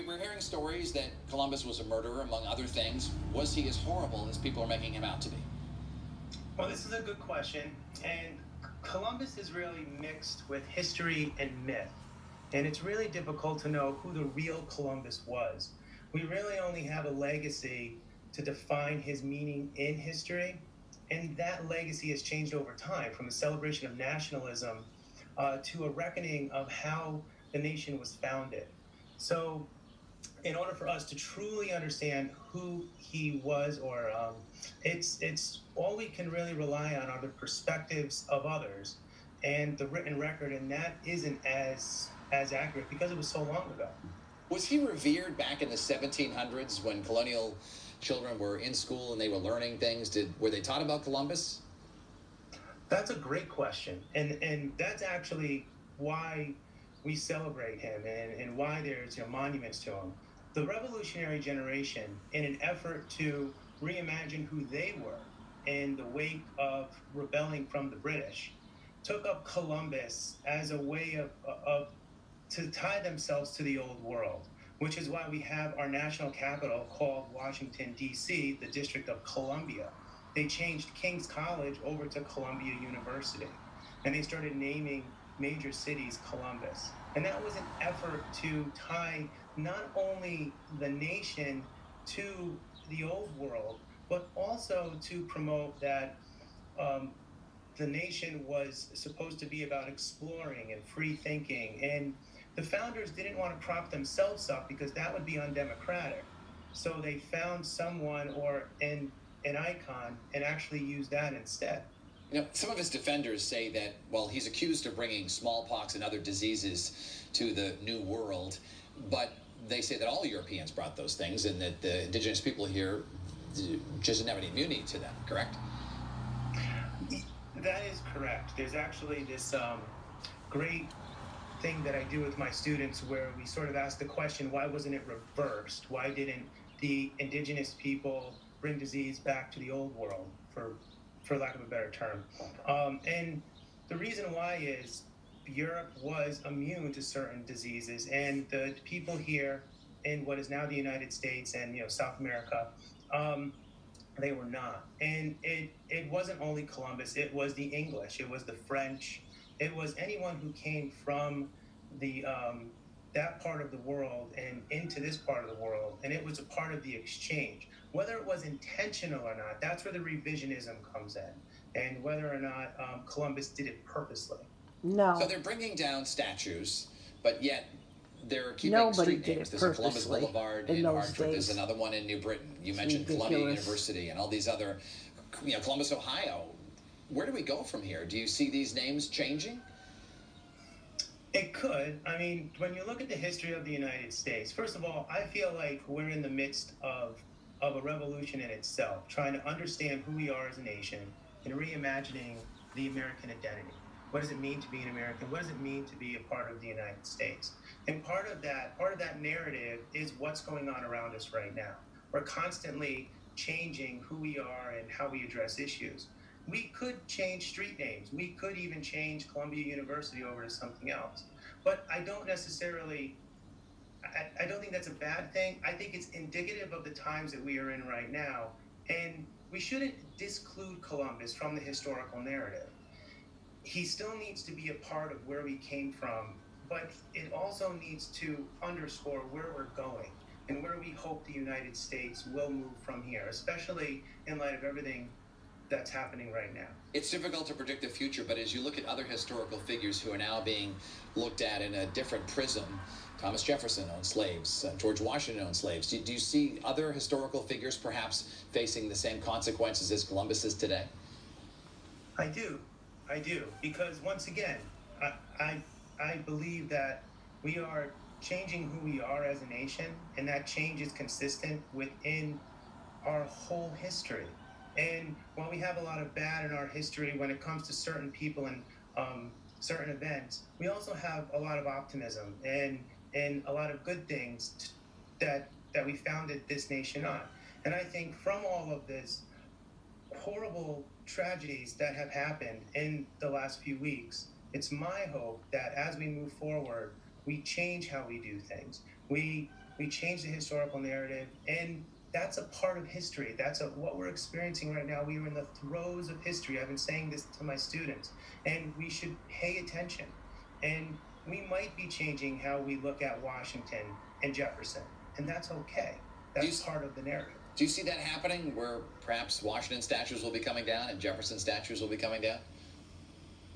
We're hearing stories that Columbus was a murderer, among other things. Was he as horrible as people are making him out to be? Well, this is a good question. And Columbus is really mixed with history and myth. And it's really difficult to know who the real Columbus was. We really only have a legacy to define his meaning in history. And that legacy has changed over time from a celebration of nationalism to a reckoning of how the nation was founded. So, in order for us to truly understand who he was, or it's all we can really rely on are the perspectives of others and the written record, and that isn't as accurate because it was so long ago. Was he revered back in the 1700s when colonial children were in school and they were learning things? Were they taught about Columbus? That's a great question, and that's actually why we celebrate him and why there's monuments to him. The revolutionary generation, in an effort to reimagine who they were in the wake of rebelling from the British, took up Columbus as a way to tie themselves to the old world, which is why we have our national capital called Washington, D.C., the District of Columbia. They changed King's College over to Columbia University, and they started naming major cities Columbus. And that was an effort to tie not only the nation to the old world, but also to promote that the nation was supposed to be about exploring and free thinking. And the founders didn't want to prop themselves up because that would be undemocratic. So they found someone or an icon and actually used that instead. Some of his defenders say that, well, he's accused of bringing smallpox and other diseases to the New World, but they say that all Europeans brought those things and that the indigenous people here just didn't have any immunity to them, correct? That is correct. There's actually this great thing that I do with my students where we sort of ask the question, why wasn't it reversed? Why didn't the indigenous people bring disease back to the old world, for lack of a better term? And the reason why is Europe was immune to certain diseases, and the people here in what is now the United States and South America, they were not. And it wasn't only Columbus, it was the English, it was the French, it was anyone who came from the that part of the world and into this part of the world, and it was a part of the exchange. Whether it was intentional or not, that's where the revisionism comes in, and whether or not Columbus did it purposely. No. So they're bringing down statues, but yet they're keeping Nobody street did names. it There's a Columbus purposely Boulevard in in those Hartford. days. There's another one in New Britain. You mentioned ridiculous. Columbia University and all these other, Columbus, Ohio. Where do we go from here? Do you see these names changing? It could. I mean, when you look at the history of the United States, first of all, I feel like we're in the midst of a revolution in itself, trying to understand who we are as a nation and reimagining the American identity. What does it mean to be an American? What does it mean to be a part of the United States? And part of that narrative is what's going on around us right now. We're constantly changing who we are and how we address issues. We could change street names. We could even change Columbia University over to something else. But I don't think that's a bad thing. I think it's indicative of the times that we are in right now. And we shouldn't disclude Columbus from the historical narrative. He still needs to be a part of where we came from, but it also needs to underscore where we're going and where we hope the United States will move from here, especially in light of everything that's happening right now. It's difficult to predict the future, but as you look at other historical figures who are now being looked at in a different prism, Thomas Jefferson owned slaves, George Washington owned slaves. Do you see other historical figures perhaps facing the same consequences as Columbus is today? I do, because once again, I believe that we are changing who we are as a nation, and that change is consistent within our whole history. And while we have a lot of bad in our history when it comes to certain people and certain events, we also have a lot of optimism and a lot of good things that we founded this nation on. And I think from all of this horrible tragedies that have happened in the last few weeks, it's my hope that as we move forward, we change how we do things. We We change the historical narrative, and that's a part of history. That's what we're experiencing right now. We are in the throes of history. I've been saying this to my students, and we should pay attention. And we might be changing how we look at Washington and Jefferson, and that's okay. That's part of the narrative. Do you see that happening, where perhaps Washington statues will be coming down and Jefferson statues will be coming down?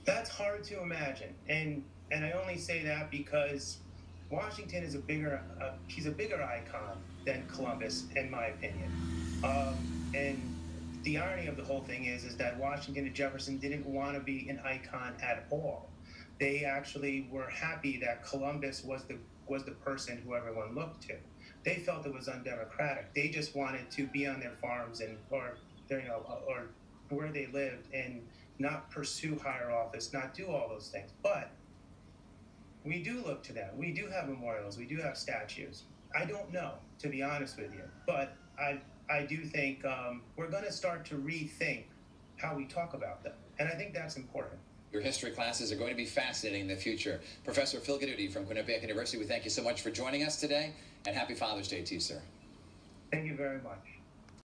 That's hard to imagine, and I only say that because Washington is he's a bigger icon than Columbus, in my opinion. And the irony of the whole thing is that Washington and Jefferson didn't want to be an icon at all. They actually were happy that Columbus was the person who everyone looked to. They felt it was undemocratic. They just wanted to be on their farms or where they lived and not pursue higher office, not do all those things. But we do look to them. We do have memorials. We do have statues. I don't know, to be honest with you, but I do think we're going to start to rethink how we talk about them, and I think that's important. Your history classes are going to be fascinating in the future. Professor Phil Gaduti from Quinnipiac University, we thank you so much for joining us today, and happy Father's Day to you, sir. Thank you very much.